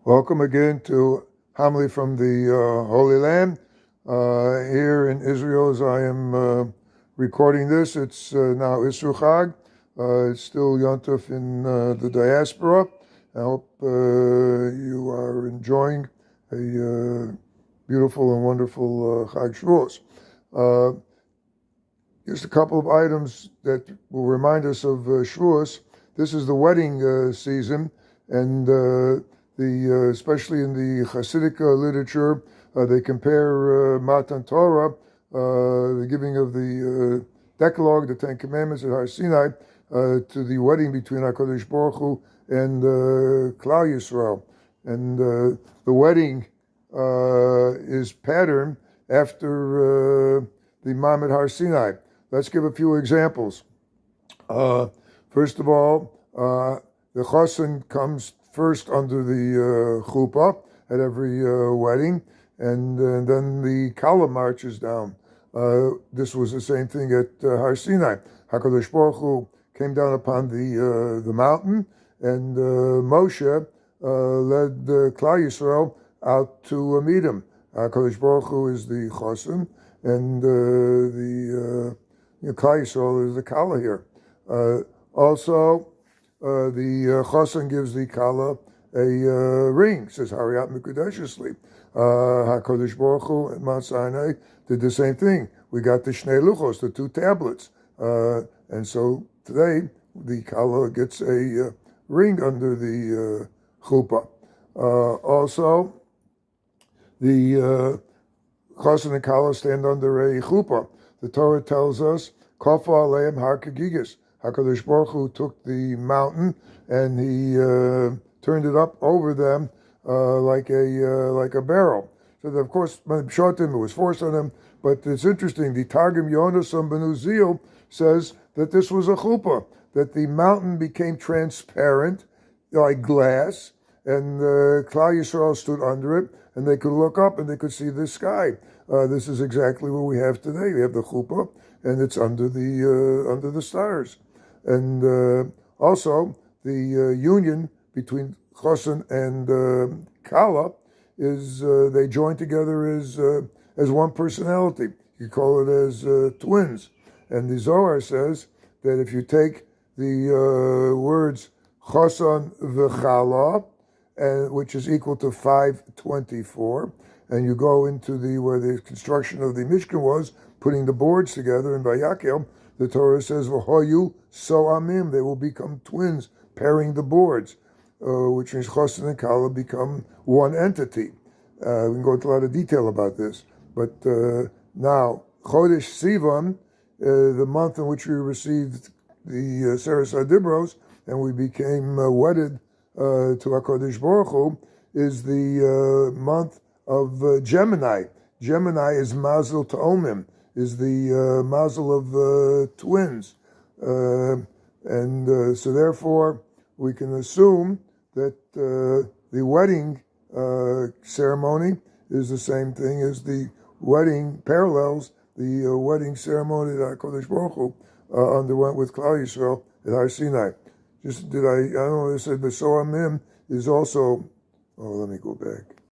Welcome again to homily from the Holy Land. Here in Israel, as I am recording this, it's now isru chag. It's still Yontov in the diaspora. I hope you are enjoying a beautiful and wonderful chag Shavuos. Just a couple of items that will remind us of Shavuos. This is the wedding season, and especially in the Hasidic literature, they compare Matan Torah, the giving of the Decalogue, the Ten Commandments at Har Sinai, to the wedding between HaKadosh Baruch Hu and Klal Yisrael. And the wedding is patterned after the Ma'amad Har Sinai. Let's give a few examples. First of all, the chosin comes first under the chuppah at every wedding, and then the kala marches down. This was the same thing at Har Sinai. HaKadosh Baruch Hu came down upon the mountain, and Moshe led Klal Yisrael out to meet him. HaKadosh Baruch Hu is the chosin, and the Klal Yisrael is the kala here. Also, the chosin gives the kala a ring. Says Hariyat Mekudeshesli. HaKadosh Baruch Hu at Mount Sinai did the same thing. We got the Shnei Luchos, the two tablets, and so today the kala gets a ring under the chuppah. Also, the chosin and kala stand under a chuppah. The Torah tells us, Kofa Aleim Har Kegigis. HaKadosh Baruch Hu took the mountain and he turned it up over them like a barrel. So that, of course, when shot him, it was forced on him. But it's interesting. The Targum Yonasan ben Uziel says that this was a chuppah, that the mountain became transparent like glass, and Klal Yisrael stood under it, and they could look up and they could see the sky. This is exactly what we have today. We have the chuppah, and it's under the stars. And also, the union between chosin and kala is they join together as one personality. You call it as twins. And the Zohar says that if you take the words chosin v'chala, which is equal to 524, and you go into where the construction of the Mishkan was, putting the boards together in Vayakel, the Torah says, "V'hoyu so amim," they will become twins, pairing the boards, which means chosin and kala become one entity. We can go into a lot of detail about this. But now, Chodesh Sivan, the month in which we received the Seres HaDibros, and we became wedded to HaKadosh Baruch Hu, is the month of Gemini. Gemini is Mazel Ta'omim, is the mazel of twins. And so therefore, we can assume that the wedding ceremony is the same thing as the wedding parallels the wedding ceremony that HaKadosh Baruch Hu underwent with Klal Yisrael at Har Sinai. I don't know, they said, but so Amim is also, let me go back.